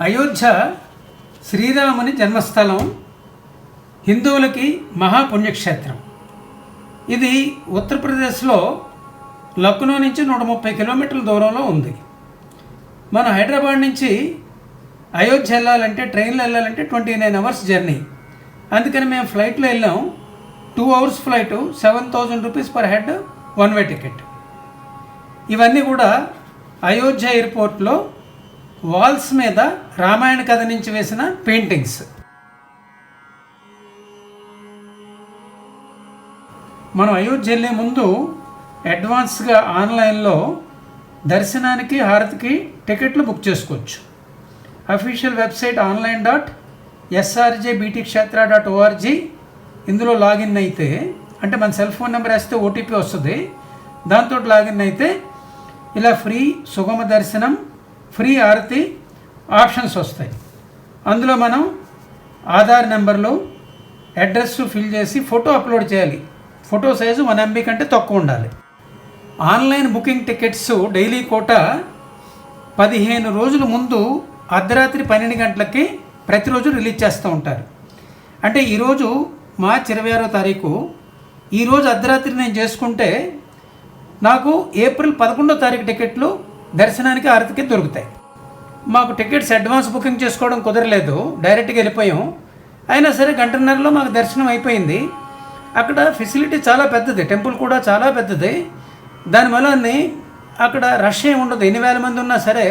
అయోధ్య శ్రీరాముని జన్మస్థలం, హిందువులకి మహాపుణ్యక్షేత్రం. ఇది ఉత్తరప్రదేశ్లో లక్నో నుంచి 130 కిలోమీటర్ల దూరంలో ఉంది. మనం హైదరాబాద్ నుంచి అయోధ్య వెళ్ళాలంటే, ట్రైన్లో వెళ్ళాలంటే 29 అవర్స్ జర్నీ. అందుకని మేము ఫ్లైట్లో వెళ్ళాం. 2 hours flight, 7,000 rupees per head, one way ticket. ఇవన్నీ కూడా అయోధ్య ఎయిర్పోర్ట్లో వాల్స్ మీద రామాయణ కథ నుంచి వేసిన పెయింటింగ్స్. మనం అయోధ్య వెళ్ళే ముందు అడ్వాన్స్గా ఆన్లైన్లో దర్శనానికి, హారతికి టికెట్లు బుక్ చేసుకోవచ్చు. Official website online.srjbtkshetra.org. ఇందులో లాగిన్ అయితే, అంటే మన సెల్ ఫోన్ నెంబర్ వేస్తే ఓటీపీ వస్తుంది. దాంతో లాగిన్ అయితే ఇలా ఫ్రీ సుగమ దర్శనం, ఫ్రీ హారతి ఆప్షన్స్ వస్తాయి. అందులో మనం ఆధార్ నెంబర్లు, అడ్రస్ ఫిల్ చేసి ఫోటో అప్లోడ్ చేయాలి. ఫోటో సైజు 1 MB కంటే తక్కువ ఉండాలి. Online booking tickets daily quota 15 రోజుల ముందు అర్ధరాత్రి 12 గంటలకి ప్రతిరోజు రిలీజ్ చేస్తూ ఉంటారు. అంటే ఈరోజు మార్చి 26వ తారీఖు, ఈరోజు అర్ధరాత్రి నేను చేసుకుంటే నాకు ఏప్రిల్ 11వ తారీఖు టికెట్లు దర్శనానికి, హారతికి దొరుకుతాయి. మాకు టికెట్స్ అడ్వాన్స్ బుకింగ్ చేసుకోవడం కుదరలేదు, డైరెక్ట్గా వెళ్ళిపోయాం. అయినా సరే గంటన్నరలో మాకు దర్శనం అయిపోయింది. అక్కడ ఫెసిలిటీ చాలా పెద్దది, టెంపుల్ కూడా చాలా పెద్దది. దానివల్ల అక్కడ రష్ ఏమి ఉండదు. ఎన్ని వేల మంది ఉన్నా సరే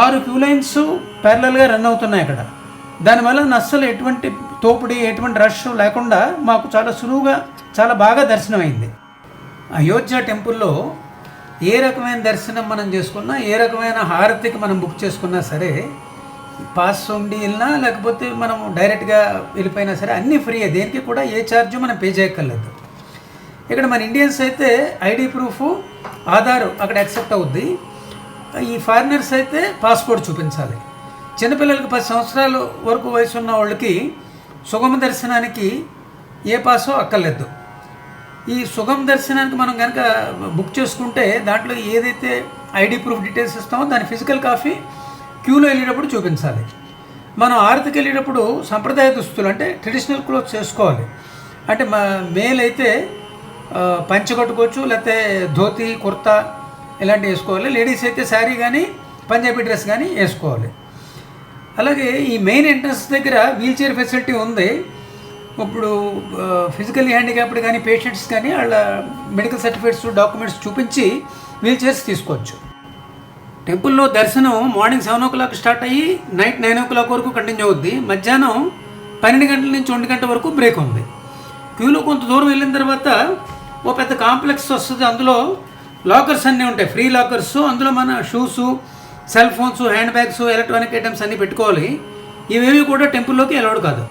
6 క్యూ లైన్స్ ప్యారలల్గా రన్ అవుతున్నాయి అక్కడ. దానివల్ల అస్సలు ఎటువంటి తోపిడి, ఎటువంటి రష్ లేకుండా మాకు చాలా సులువుగా, చాలా బాగా దర్శనం అయింది. అయోధ్య టెంపుల్లో ఏ రకమైన దర్శనం మనం చేసుకున్నా, ఏ రకమైన హారతికి మనం బుక్ చేసుకున్నా సరే, పాస్ ఉండి వెళ్ళినా లేకపోతే మనం డైరెక్ట్గా వెళ్ళిపోయినా సరే అన్నీ ఫ్రీ. దేనికి కూడా ఏ ఛార్జ్ మనం పే చేయక్కర్లేదు. ఇక్కడ మన ఇండియన్స్ అయితే ఐడి ప్రూఫ్, ఆధార్ అక్కడ యాక్సెప్ట్ అవుద్ది. ఈ ఫారినర్స్ అయితే పాస్పోర్ట్ చూపించాలి. చిన్నపిల్లలకి 10 సంవత్సరాల వరకు వయసు ఉన్న వాళ్ళకి సుగమ దర్శనానికి ఏ పాసో అక్కర్లేదు. ఈ సుగమ దర్శనానికి మనం కనుక బుక్ చేసుకుంటే దాంట్లో ఏదైతే ఐడి ప్రూఫ్ డీటెయిల్స్ ఇస్తామో దాని ఫిజికల్ కాపీ క్యూలో వెళ్ళేటప్పుడు చూపించాలి. మనం హారతికి వెళ్ళేటప్పుడు సంప్రదాయ దుస్తులు, అంటే ట్రెడిషనల్ క్లోత్స్ వేసుకోవాలి. అంటే మేల్ అయితే పంచె కట్టుకోవచ్చు, లేకపోతే ధోతి, కుర్తా ఇలాంటివి వేసుకోవాలి. లేడీస్ అయితే శారీ కానీ పంజాబీ డ్రెస్ కానీ వేసుకోవాలి. అలాగే ఈ మెయిన్ ఎంట్రన్స్ దగ్గర వీల్ చైర్ ఫెసిలిటీ ఉంది. ఇప్పుడు ఫిజికల్లీ హ్యాండిక్యాప్డ్ కానీ పేషెంట్స్ కానీ వాళ్ళ మెడికల్ సర్టిఫికేట్స్, డాక్యుమెంట్స్ చూపించి వీల్ చైర్స్ తీసుకోవచ్చు. టెంపుల్లో దర్శనం మార్నింగ్ 7 o'clock స్టార్ట్ అయ్యి నైట్ 9 o'clock వరకు కంటిన్యూ అవుద్ది. మధ్యాహ్నం 12 గంటల నుంచి 1 గంట వరకు బ్రేక్ ఉంది. క్యూలో కొంత దూరం వెళ్ళిన తర్వాత ఓ పెద్ద కాంప్లెక్స్ వస్తుంది. అందులో లాకర్స్ అన్నీ ఉంటాయి, ఫ్రీ లాకర్స్. అందులో మన shoes, cell phones, hand bags, electronic items అన్నీ పెట్టుకోవాలి. ఇవేవి కూడా టెంపుల్లోకి అలౌడ్ కాదు.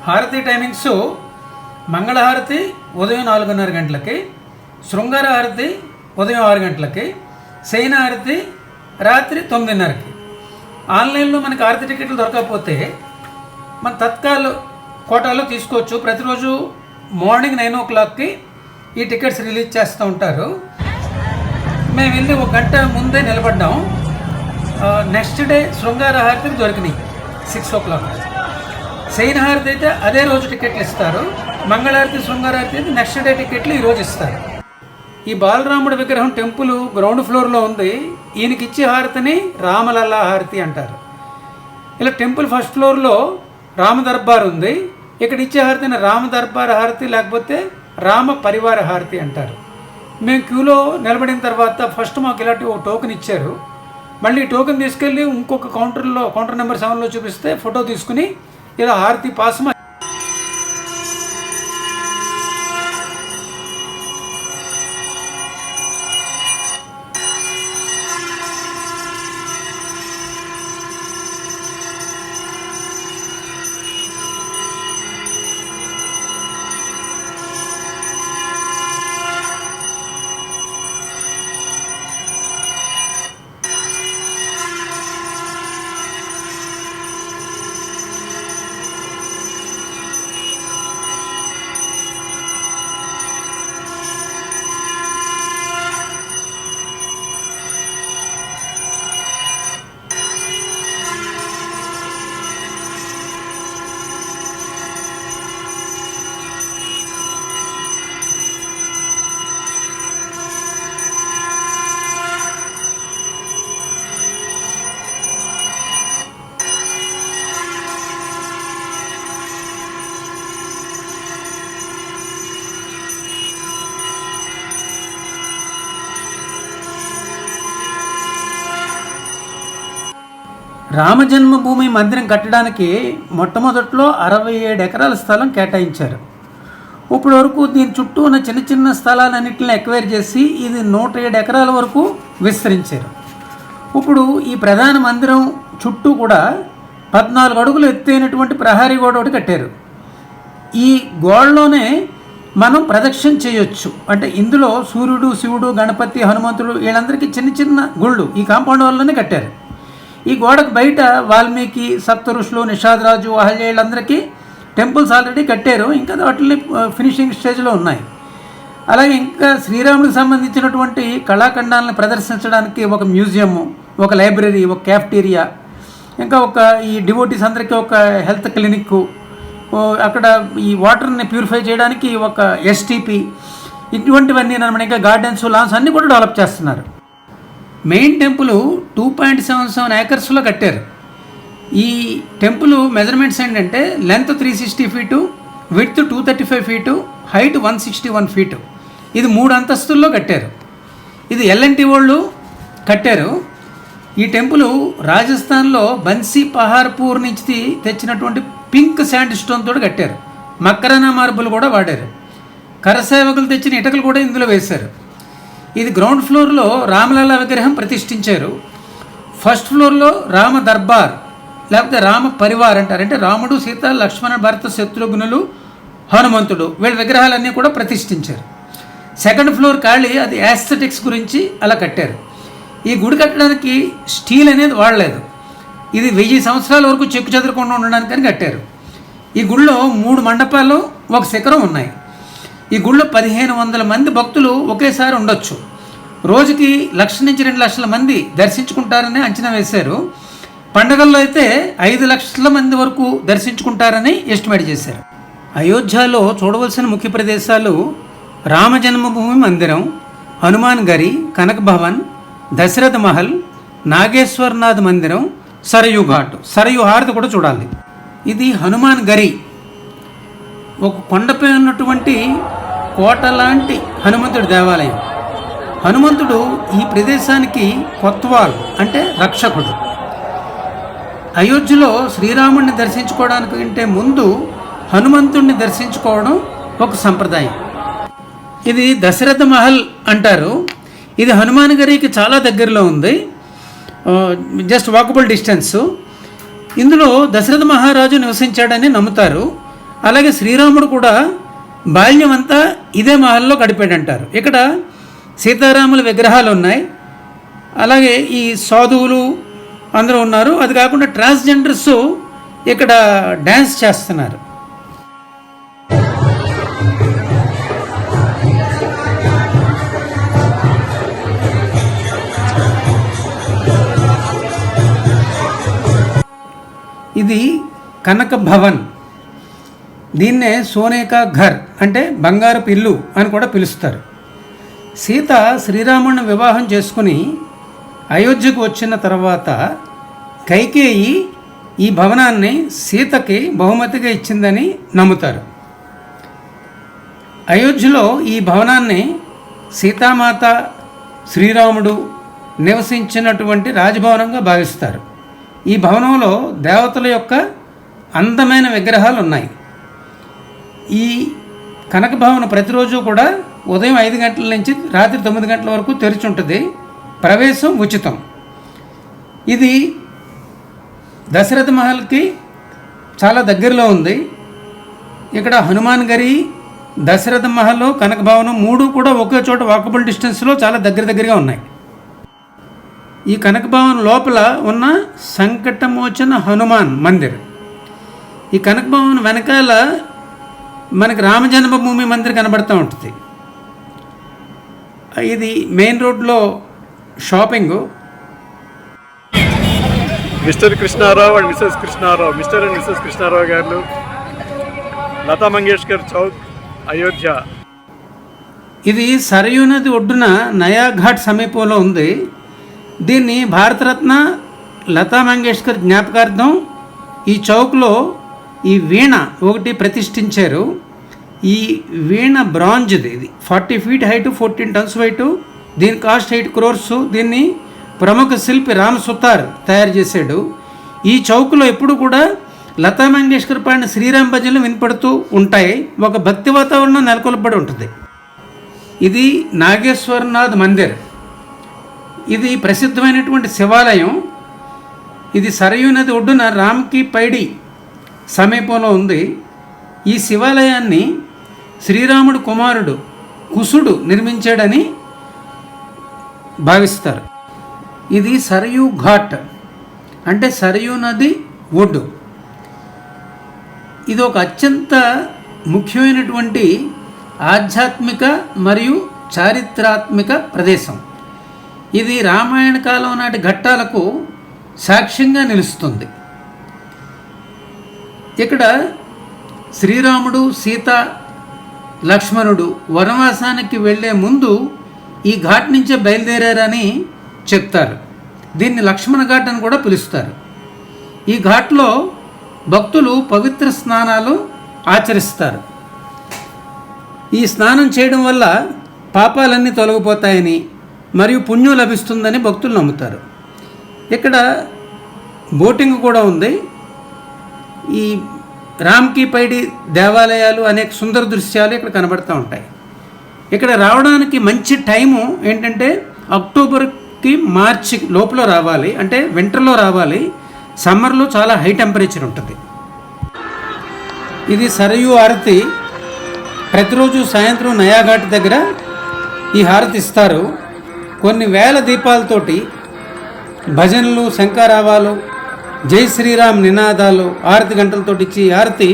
హారతి టైమింగ్స్: మంగళహారతి ఉదయం 4:30 గంటలకి, శృంగార హారతి ఉదయం 6 గంటలకి, శయన హారతి రాత్రి 9:30కి. ఆన్లైన్లో మనకి హారతి టికెట్లు దొరకకపోతే మన తత్కాల్ కోటాలో తీసుకోవచ్చు. ప్రతిరోజు మార్నింగ్ 9 o'clockకి ఈ టికెట్స్ రిలీజ్ చేస్తూ ఉంటారు. మేము వెళ్ళి 1 గంట ముందే నిలబడ్డాం. నెక్స్ట్ డే శృంగార హారతికి దొరికినాయి 6 o'clock. శయన హారతి అయితే అదే రోజు టికెట్లు ఇస్తారు. మంగళహారతి, శృంగార హారతి అయితే నెక్స్ట్ డే టికెట్లు ఈరోజు ఇస్తారు. ఈ బాలరాముడి విగ్రహం టెంపుల్ గ్రౌండ్ ఫ్లోర్లో ఉంది. ఈయనకి ఇచ్చే హారతిని రామలల్లా హారతి అంటారు. ఇలా టెంపుల్ ఫస్ట్ ఫ్లోర్లో రామ దర్బార్ ఉంది. ఇక్కడ ఇచ్చే హారతిని రామ దర్బార్ హారతి, లేకపోతే రామ పరివార హారతి అంటారు. మేము క్యూలో నిలబడిన తర్వాత ఫస్ట్ మాకు ఇలాంటి ఒక టోకెన్ ఇచ్చారు. మళ్ళీ టోకెన్ తీసుకెళ్ళి ఇంకొక కౌంటర్ నెంబర్ 7లో చూపిస్తే ఫోటో తీసుకుని ఇలా హారతి పాస్. రామజన్మభూమి మందిరం కట్టడానికి మొట్టమొదట్లో 67 ఎకరాల స్థలం కేటాయించారు. ఇప్పటి వరకు దీని చుట్టూ ఉన్న చిన్న చిన్న స్థలాలన్నింటిని ఎక్వైర్ చేసి ఇది 107 ఎకరాల వరకు విస్తరించారు. ఇప్పుడు ఈ ప్రధాన మందిరం చుట్టూ కూడా 14 అడుగులు ఎత్తైనటువంటి ప్రహరీ గోడ ఒకటి కట్టారు. ఈ గోడలోనే మనం ప్రదక్షిణ చేయొచ్చు. అంటే ఇందులో సూర్యుడు, శివుడు, గణపతి, హనుమంతుడు వీళ్ళందరికీ చిన్న చిన్న గుళ్ళు ఈ కాంపౌండ్ వాళ్ళలోనే కట్టారు. ఈ గోడకు బయట వాల్మీకి, సప్త ఋషులు, నిషాదరాజు, అహల్య వీళ్ళందరికీ టెంపుల్స్ ఆల్రెడీ కట్టారు. ఇంకా వాటిని ఫినిషింగ్ స్టేజ్లో ఉన్నాయి. అలాగే ఇంకా శ్రీరాముడికి సంబంధించినటువంటి కళాఖండాలను ప్రదర్శించడానికి ఒక మ్యూజియము, ఒక లైబ్రరీ, ఒక క్యాఫ్టీరియా, ఇంకా ఈ డివోటీస్ అందరికీ ఒక హెల్త్ క్లినిక్, అక్కడ ఈ వాటర్ని ప్యూరిఫై చేయడానికి ఒక ఎస్టీపీ, ఇటువంటివన్నీ అనమాట. ఇంకా గార్డెన్స్, లాన్స్ అన్నీ కూడా డెవలప్ చేస్తున్నారు. మెయిన్ టెంపుల్ 2.77 ఏకర్స్లో కట్టారు. ఈ టెంపుల్ మెజర్మెంట్స్ ఏంటంటే length 360 feet, width 235 feet, height 161 feet. ఇది 3 అంతస్తుల్లో కట్టారు. ఇది ఎల్ఎన్టీ వాళ్ళు కట్టారు. ఈ టెంపుల్ రాజస్థాన్లో బన్సీ పహార్పూర్ నుంచి తెచ్చినటువంటి పింక్ శాండ్ స్టోన్ తోటి కట్టారు. మక్కరానా మార్బుల్ కూడా వాడారు. కరసేవకులు తెచ్చిన ఇటకలు కూడా ఇందులో వేశారు. ఇది గ్రౌండ్ ఫ్లోర్లో రామలల్ల విగ్రహం ప్రతిష్ఠించారు. ఫస్ట్ ఫ్లోర్లో రామ దర్బార్ లేకపోతే రామ పరివార్ అంటారు. అంటే రాముడు, సీత, లక్ష్మణ, భరత, శత్రుఘ్నులు, హనుమంతుడు వీళ్ళ విగ్రహాలన్నీ కూడా ప్రతిష్ఠించారు. సెకండ్ ఫ్లోర్ ఖాళీ, అది యాస్థెటిక్స్ గురించి అలా కట్టారు. ఈ గుడి కట్టడానికి స్టీల్ అనేది వాడలేదు. ఇది 1000 సంవత్సరాల వరకు చెక్కు చెదరకుండా ఉండడానికని కట్టారు. ఈ గుడిలో 3 మండపాలు, ఒక శిఖరం ఉన్నాయి. ఈ గుడిలో 1500 మంది భక్తులు ఒకేసారి ఉండొచ్చు. రోజుకి 1,00,000 నుంచి 2 లక్షల మంది దర్శించుకుంటారని అంచనా వేశారు. పండగల్లో అయితే 5 లక్షల మంది వరకు దర్శించుకుంటారని ఎస్టిమేట్ చేశారు. అయోధ్యలో చూడవలసిన ముఖ్య ప్రదేశాలు రామ జన్మభూమి మందిరం, హనుమాన్ గరి, కనక్ భవన్, దశరథ మహల్, నాగేశ్వర్నాథ్ మందిరం, సరయూ ఘాట్, సరయూ హారతి కూడా చూడాలి. ఇది హనుమాన్ గరి, ఒక కొండపై ఉన్నటువంటి కోట లాంటి హనుమంతుడి దేవాలయం. హనుమంతుడు ఈ ప్రదేశానికి కొత్వాల్ అంటే రక్షకుడు. అయోధ్యలో శ్రీరాముడిని దర్శించుకోవడానికి కంటే ముందు హనుమంతుడిని దర్శించుకోవడం ఒక సంప్రదాయం. ఇది దశరథ మహల్ అంటారు. ఇది హనుమాన్ గరికి చాలా దగ్గరలో ఉంది, జస్ట్ వాకబుల్ డిస్టెన్స్. ఇందులో దశరథ మహారాజు నివసించాడని నమ్ముతారు. అలాగే శ్రీరాముడు కూడా బాల్యం అంతా ఇదే మహల్లో గడిపాడంటారు. ఇక్కడ సీతారాముల విగ్రహాలు ఉన్నాయి. అలాగే ఈ సాధువులు అందరూ ఉన్నారు. అది కాకుండా ట్రాన్స్జెండర్స్ ఇక్కడ డ్యాన్స్ చేస్తున్నారు. ఇది కనక భవన్, దీన్నే సోనేకా ఘర్ అంటే బంగారపు ఇల్లు అని కూడా పిలుస్తారు. సీత శ్రీరాముడిని వివాహం చేసుకుని అయోధ్యకు వచ్చిన తర్వాత కైకేయి ఈ భవనాన్ని సీతకి బహుమతిగా ఇచ్చిందని నమ్ముతారు. అయోధ్యలో ఈ భవనాన్ని సీతామాత, శ్రీరాముడు నివసించినటువంటి రాజభవనంగా భావిస్తారు. ఈ భవనంలో దేవతల యొక్క అందమైన విగ్రహాలు ఉన్నాయి. ఈ కనక భవనం ప్రతిరోజు కూడా ఉదయం 5 గంటల నుంచి రాత్రి 9 గంటల వరకు తెరిచి ఉంటుంది. ప్రవేశం ఉచితం. ఇది దశరథ మహల్కి చాలా దగ్గరలో ఉంది. ఇక్కడ హనుమాన్ గరి, దశరథ మహల్, కనక భవనం 3 కూడా ఒకే చోట వాకబుల్ డిస్టెన్స్లో చాలా దగ్గరగా ఉన్నాయి. ఈ కనక భవన్ లోపల ఉన్న సంకటమోచన హనుమాన్ మందిర్. ఈ కనక భవన్ వెనకాల మనకి రామజన్మభూమి మందిర్ కనబడుతూ ఉంటుంది. ఇది మెయిన్ రోడ్లో shopping. Mister Krishnarao and missus Krishnarao, mister and missus Krishnarao గారు, లతా మంగేష్కర్ చౌక్, అయోధ్య. ఇది సరయూ నది ఒడ్డున నయాఘాట్ సమీపంలో ఉంది. దీన్ని భారతరత్న లతా మంగేష్కర్ జ్ఞాపకార్థం ఈ చౌక్లో ఈ వీణ ఒకటి ప్రతిష్ఠించారు. ఈ వీణ బ్రాంజ్ది. ఇది 40 ఫీట్ హైట్, 14 టన్స్ వెయిట్. దీని కాస్ట్ 8 crores. దీన్ని ప్రముఖ శిల్పి రామ్ సుతార్ తయారు చేశాడు. ఈ చౌక్లో ఎప్పుడు కూడా లతా మంగేష్కర్ పాడిన శ్రీరామ్ భజనలు వినపడుతూ ఉంటాయి. ఒక భక్తి వాతావరణం నెలకొల్పబడి ఉంటుంది. ఇది నాగేశ్వరనాథ్ మందిర్. ఇది ప్రసిద్ధమైనటువంటి శివాలయం. ఇది సరయూ నది ఒడ్డున రామ్కి పైడి సమీపంలో ఉంది. ఈ శివాలయాన్ని శ్రీరాముడు కుమారుడు కుశుడు నిర్మించాడని భావిస్తారు. ఇది సరయూ ఘాట్ అంటే సరయూ నది ఒడ్డు. ఇది ఒక అత్యంత ముఖ్యమైనటువంటి ఆధ్యాత్మిక మరియు చారిత్రాత్మక ప్రదేశం. ఇది రామాయణ కాలం నాటి ఘట్టాలకు సాక్ష్యంగా నిలుస్తుంది. ఇక్కడ శ్రీరాముడు, సీత, లక్ష్మణుడు వనవాసానికి వెళ్ళే ముందు ఈ ఘాట్ నుంచే బయలుదేరారని చెప్తారు. దీన్ని లక్ష్మణ ఘాట్ అని కూడా పిలుస్తారు. ఈ ఘాట్లో భక్తులు పవిత్ర స్నానాలు ఆచరిస్తారు. ఈ స్నానం చేయడం వల్ల పాపాలన్నీ తొలగిపోతాయని మరియు పుణ్యం లభిస్తుందని భక్తులు నమ్ముతారు. ఇక్కడ బోటింగ్ కూడా ఉంది. ఈ రామ్కి పైడి దేవాలయాలు అనేక సుందర దృశ్యాలు ఇక్కడ కనబడుతూ ఉంటాయి. ఇక్కడ రావడానికి మంచి టైము ఏంటంటే అక్టోబర్కి మార్చి లోపల రావాలి, అంటే వింటర్లో రావాలి. సమ్మర్లో చాలా హై టెంపరేచర్ ఉంటుంది. ఇది సరయూ హారతి. ప్రతిరోజు సాయంత్రం నయాఘాట్ దగ్గర ఈ హారతి ఇస్తారు. కొన్ని వేల దీపాలతోటి భజనలు, శంఖారావాలు, జై శ్రీరామ్ నినాదాలు, హారతి గంటలతో ఇచ్చి హారతి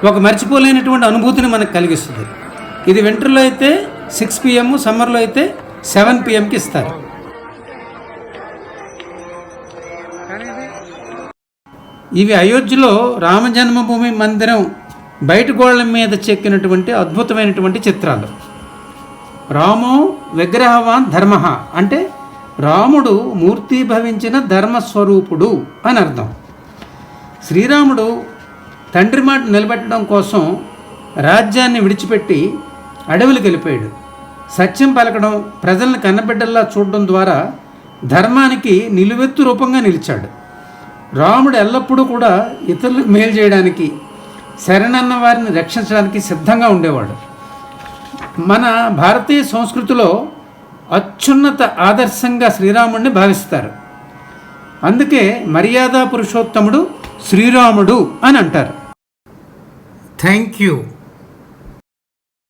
ఒక మర్చిపోలేనటువంటి అనుభూతిని మనకు కలిగిస్తుంది. ఇది వింటర్లో అయితే 6 PM, సమ్మర్లో అయితే 7 PMకి ఇస్తారు. ఇవి అయోధ్యలో రామ జన్మభూమి మందిరం బయట గోడల మీద చెక్కినటువంటి అద్భుతమైనటువంటి చిత్రాలు. రామో విగ్రహవాన్ ధర్మ అంటే రాముడు మూర్తీభవించిన ధర్మస్వరూపుడు అని అర్థం. శ్రీరాముడు తండ్రి మాట నిలబెట్టడం కోసం రాజ్యాన్ని విడిచిపెట్టి అడవులకు వెళ్ళిపోయాడు. సత్యం పలకడం, ప్రజలను కన్నబిడ్డల్లా చూడడం ద్వారా ధర్మానికి నిలువెత్తు రూపంగా నిలిచాడు. రాముడు ఎల్లప్పుడూ కూడా ఇతరులకు మేలు చేయడానికి, శరణన్న వారిని రక్షించడానికి సిద్ధంగా ఉండేవాడు. మన భారతీయ సంస్కృతిలో అత్యున్నత ఆదర్శంగా శ్రీరాముడిని భావిస్తారు. అందుకే మర్యాద పురుషోత్తముడు శ్రీరాముడు అని అంటారు. Thank you.